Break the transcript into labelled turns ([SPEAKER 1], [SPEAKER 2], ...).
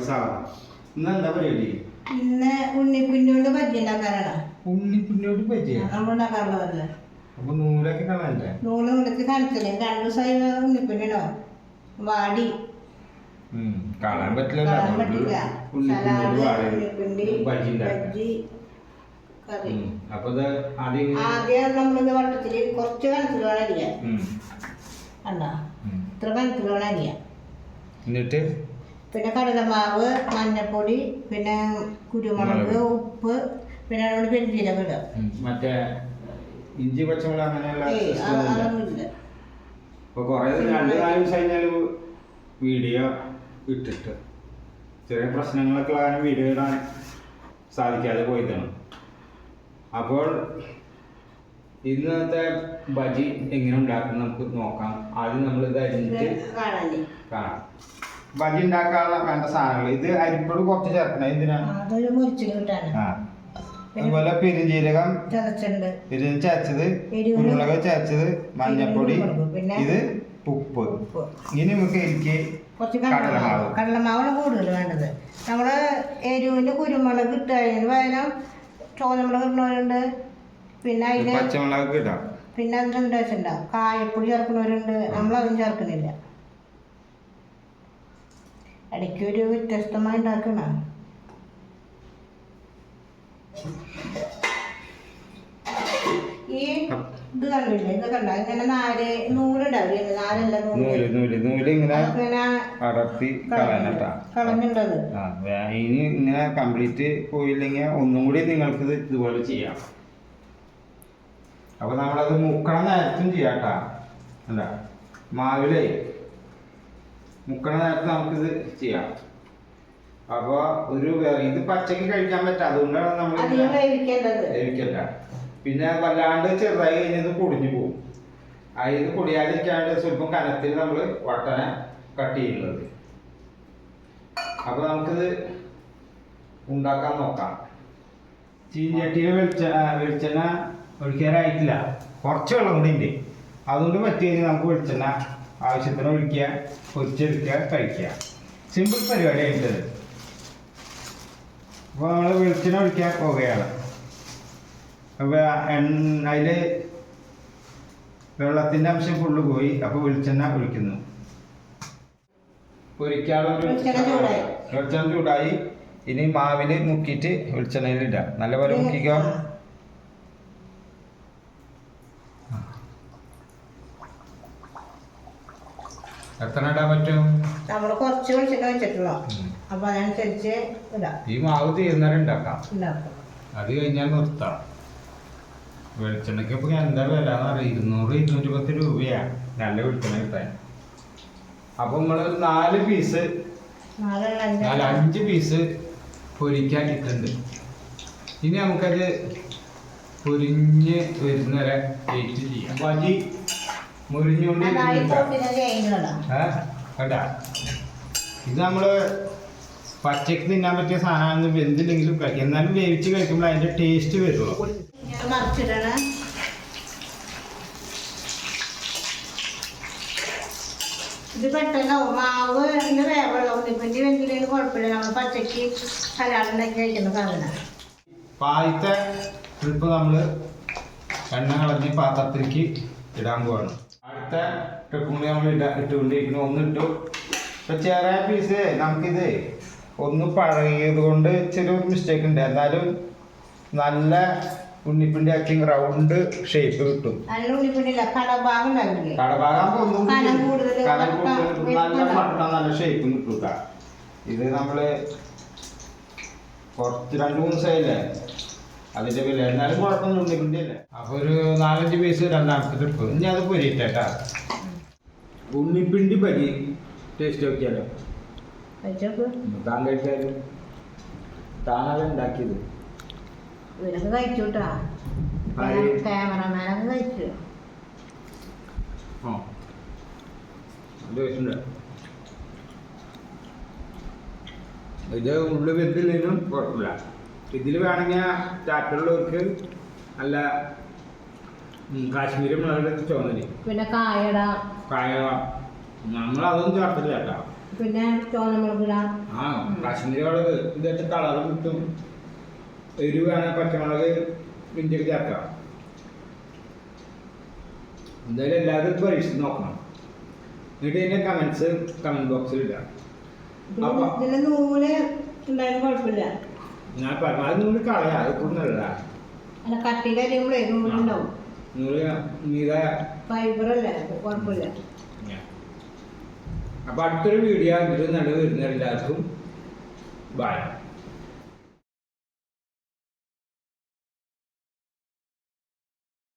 [SPEAKER 1] സാധനം. ഇന്ന് എന്താ പരിപാടി?
[SPEAKER 2] ഇന്ന് ഉണ്ണിക്കുഞ്ഞോണ്ട് ബജ്ജി ഉണ്ടാക്കാനാണ്.
[SPEAKER 1] ഉണ്ണിക്കുഞ്ഞോണ്ട് ബജ്ജിയാ
[SPEAKER 2] നമ്മൾ ഉണ്ടാക്കാറുള്ളതല്ലേ.
[SPEAKER 1] അപ്പൊ നൂലൊക്കെ കളയണ്ടേ?
[SPEAKER 2] നൂല് കൊടുത്ത് കാണിച്ചില്ലേ? 2 ദിവസമായി ഉണ്ണിക്കുഞ്ഞോ വാടി
[SPEAKER 1] കളയാൻ പറ്റില്ല.
[SPEAKER 2] ബജ്ജി കറി.
[SPEAKER 1] അപ്പൊ
[SPEAKER 2] ആദ്യം നമ്മളിത് വട്ടത്തില് കുറച്ച് കനത്തിൽ വേണം അരിയാൻ. കണ്ടോ? ഇത്ര കനത്തിൽ വേണം അരിയാൻ.
[SPEAKER 1] എന്നിട്ട്
[SPEAKER 2] പിന്നെ കടലമാവ്, മഞ്ഞപ്പൊടി, പിന്നെ കുരുമുളക്, ഉപ്പ്, പിന്നെ അതുകൊണ്ട് പെരുംജീരകം ഇടുക.
[SPEAKER 1] മറ്റേ ഇഞ്ചി പച്ചമുളക് അങ്ങനെയുള്ള
[SPEAKER 2] അതൊന്നുമില്ല.
[SPEAKER 1] ഇപ്പൊ കൊറേ 2-4 ദിവസം കഴിഞ്ഞാല് വീഡിയോ ഇട്ടിട്ട് ചെറിയ പ്രശ്നങ്ങളൊക്കെ കാരണം വീഡിയോ ഇടാൻ സാധിക്കാതെ പോയതാണ്. അപ്പോൾ ഇന്നത്തെ ബജി എങ്ങനെ ഉണ്ടാക്കുന്നത് നമുക്ക് നോക്കാം. ആദ്യം നമ്മൾ ഇത് അരിഞ്ഞിട്ട് കാണാം. ബജി ഉണ്ടാക്കാനുള്ള വേണ്ട സാധനങ്ങൾ ഇത് അരിപ്പൊടി കുറച്ച് ചേർക്കണം. എന്തിനാ? അതുപോലെ പെരുംജീരകം ചതച്ചത്, കുരുമുളക് ചതച്ചത്, മഞ്ഞപ്പൊടി, ഇത് ഉപ്പ്. ഇനി നമുക്ക് എനിക്ക്
[SPEAKER 2] കടലമാവാണ് കൂടുതൽ വേണ്ടത്. നമ്മള് എരിവിന് കുരുമുളക് ഇട്ട് കഴിഞ്ഞതിന് പകരം ചോന്നമുളക് ഇടുന്നവരുണ്ട്. പിന്നെ അതിന്
[SPEAKER 1] പച്ചമുളക് ഇടാം.
[SPEAKER 2] പിന്നെ അതിന് ടേസ്റ്റ് ഉണ്ടാവും. കായപ്പൊടി ചേർക്കുന്നവരുണ്ട്. നമ്മളതും ചേർക്കുന്നില്ല. ഇടയ്ക്ക് ഒരു വ്യത്യസ്തമായി ഉണ്ടാക്കണ ഈ ഇത് കണ്ടില്ലേ? ഇത് കണ്ട ഇങ്ങനെ നൂലുണ്ടാവില്ലേ? കളഞ്ഞിട്ടത്
[SPEAKER 1] ഇനി ഇങ്ങനെ കംപ്ലീറ്റ് പോയില്ലെങ്കിൽ ഒന്നും കൂടി നിങ്ങൾക്ക് ഇതുപോലെ ചെയ്യാം. അപ്പൊ നമ്മളത് മുക്കണ നേരത്തും ചെയ്യാട്ടാ. അല്ല മാവിലേ മുക്കണ നേരത്ത് നമുക്കിത് ചെയ്യാം. അപ്പൊ ഇത് പച്ചക്ക് കഴിക്കാൻ പറ്റാ. അതുകൊണ്ടാണ് നമ്മൾ വേവിക്കണ്ട. പിന്നെ വല്ലാണ്ട് ചെറുതായി കഴിഞ്ഞത് പൊടിഞ്ഞു പോകും. ഇത് പൊടിയാതിരിക്കാണ്ട് സ്വല്പം കനത്തിൽ നമ്മൾ വട്ടന കട്ട് ചെയ്യുന്നത്. അപ്പൊ നമുക്കിത് ഉണ്ടാക്കാൻ നോക്കാം. ചീഞ്ചട്ടിയിൽ വെളിച്ചെണ്ണ ഒഴിക്കാനായിട്ടില്ല. കുറച്ച് വെള്ളം കൂടി ഉണ്ട്. അതുകൊണ്ട് പറ്റി കഴിഞ്ഞാൽ നമുക്ക് വെളിച്ചെണ്ണ ആവശ്യത്തിന് ഒഴിക്കുക, പൊരിച്ചെടുക്കുക, കഴിക്കുക. സിമ്പിൾ പരിപാടി ആയിട്ടത്. അപ്പോൾ നമ്മൾ വെളിച്ചെണ്ണ ഒഴിക്കാൻ പോവുകയാണ്. അപ്പോൾ അതിൽ വെള്ളത്തിൻ്റെ അംശം ഫുള്ള് പോയി. അപ്പോൾ വെളിച്ചെണ്ണ ഒഴിക്കുന്നു. പൊരിക്കാനുള്ള വെളിച്ചെണ്ണ ചൂടായി. ഇനി മാവിൽ മുക്കിയിട്ട് വെളിച്ചെണ്ണയിൽ ഇടാം. നല്ലപോലെ മുക്കിക്കോ. എത്ര ഇടാൻ പറ്റും?
[SPEAKER 2] നമ്മൾ കുറച്ച് വെളിച്ചെണ്ണ വെച്ചിട്ടുള്ളൂ. അപ്പൊ അതനുസരിച്ച് ഇടാം.
[SPEAKER 1] ഈ മാവ് തീർന്നേരം ഉണ്ടാക്കാം. അത് കഴിഞ്ഞാൽ നിർത്താം. വെളിച്ചെണ്ണയ്ക്ക് ഇപ്പൊ എന്താ വില എന്ന് അറിയാം. 200-210 രൂപയാണ് നല്ല വെളിച്ചെണ്ണ കിട്ടാൻ. അപ്പൊ നമ്മള് 5 പീസ് പൊരിക്കാൻ ഇട്ടുണ്ട്. ഇനി നമുക്കത് പൊരിഞ്ഞ് വരുന്നവരെ വെയിറ്റ് ചെയ്യാം. ബജി മുരിഞ്ഞുകൊണ്ട് കേട്ടാ. ഇത് നമ്മള് പച്ചക്ക് തിന്നാൻ പറ്റിയ സാധനമാണെന്ന് വെന്തില്ലെങ്കിലും കഴിക്കാം. എന്നാലും വേവിച്ച് കഴിക്കുമ്പോൾ അതിന്റെ ടേസ്റ്റ് വരുള്ളൂ.
[SPEAKER 2] ഇത് പെട്ടെന്ന് മാവ് വേവുള്ള ഉണ്ണിപ്പണ്ടി വെന്തില്ലെങ്കിൽ കുഴപ്പമില്ല. നമ്മൾ പച്ചക്ക് കലാളുണ്ടാക്കി കഴിക്കുന്ന സാധനം.
[SPEAKER 1] ആദ്യത്തെ ട്രിപ്പ് നമ്മള് എണ്ണ കളഞ്ഞ് പാത്രത്തിലേക്ക് ഇടാൻ പോവാണ്. അടുത്ത ട്രിപ്പും കൂടി നമ്മൾ ഇട്ടുകൊണ്ടിരിക്കുന്നു. ഒന്നിട്ടു. ഇപ്പൊ ചെറിയ പീസ് നമുക്കിത് ഒന്ന് പഴകിയത് കൊണ്ട് ചെറിയൊരു മിസ്റ്റേക്ക് ഉണ്ട്. എന്നാലും നല്ല ഉണ്ണിപ്പിണ്ടി ആക്കി റൗണ്ട് ഷേപ്പ് കിട്ടും. കടഭാഗം നല്ല ഷേപ്പ് കിട്ടും. ഇത് നമ്മള് കുറച്ച് 2-3 ദിവസമായില്ലേ അതിന്റെ വില. എന്നാലും കുഴപ്പമൊന്നും ഉണ്ണിപ്പിണ്ടി അല്ലേ. അപ്പൊ ഒരു 4-5 പീസ് രണ്ടാമത്തെ ട്രിപ്പ്. ഇനി അത് പൊരിയിട്ടാ. ഉണ്ണിപ്പിണ്ടി പരി ടേസ്റ്റ് നോക്കിയാലോ? താൻ കഴിച്ചാലും താനത് ഉണ്ടാക്കിയത്
[SPEAKER 2] ഇവരൊക്കെ കഴിച്ചുട്ടാ. ക്യാമറമാനൊക്കെ കഴിച്ചു.
[SPEAKER 1] ഇത് ഉള്ളു വെന്തില്ലെങ്കിലും കുഴപ്പമില്ല. ഇതിൽ വേണമെങ്കിൽ ചാറ്റുള്ളവർക്ക് നല്ല കാശ്മീരി മുളക് ചുവന്നരി
[SPEAKER 2] പിന്നെ കായ
[SPEAKER 1] നമ്മളതൊന്നും ചേർത്തില്ല കേട്ടോ.
[SPEAKER 2] പിന്നെ ചോന്നമുളക് ഇടാം.
[SPEAKER 1] ആ കാശ്മീരി മുളക് ഇതൊക്കെ കളർ കിട്ടും. എരിവ് വേണേൽ പച്ചമുളക് ഇഞ്ചി ചേർക്കാം. എന്തായാലും എല്ലാവരും ഇത് പരീക്ഷിച്ച് നോക്കണം. എന്നിട്ട് ഇതിൻ്റെ കമൻറ്റ് ബോക്സിൽ ഇടാം. അപ്പം
[SPEAKER 2] ഇതിന്റെ നൂല് ഉണ്ടായാലും കുഴപ്പമില്ല.
[SPEAKER 1] ഞാൻ പരമാവധി നൂല് കളയാം, അതൊക്കെ നല്ല
[SPEAKER 2] അല്ല കട്ടിയിൽ അരിയുമ്പോഴേ നൂലുണ്ടാവും.
[SPEAKER 1] നൂല് നീത
[SPEAKER 2] ഫൈബറല്ലേ, കുഴപ്പമില്ല.
[SPEAKER 1] അപ്പം അടുത്തൊരു വീഡിയോ ഇതിൽ നല്ല വരുന്ന എല്ലാവർക്കും ബൈ.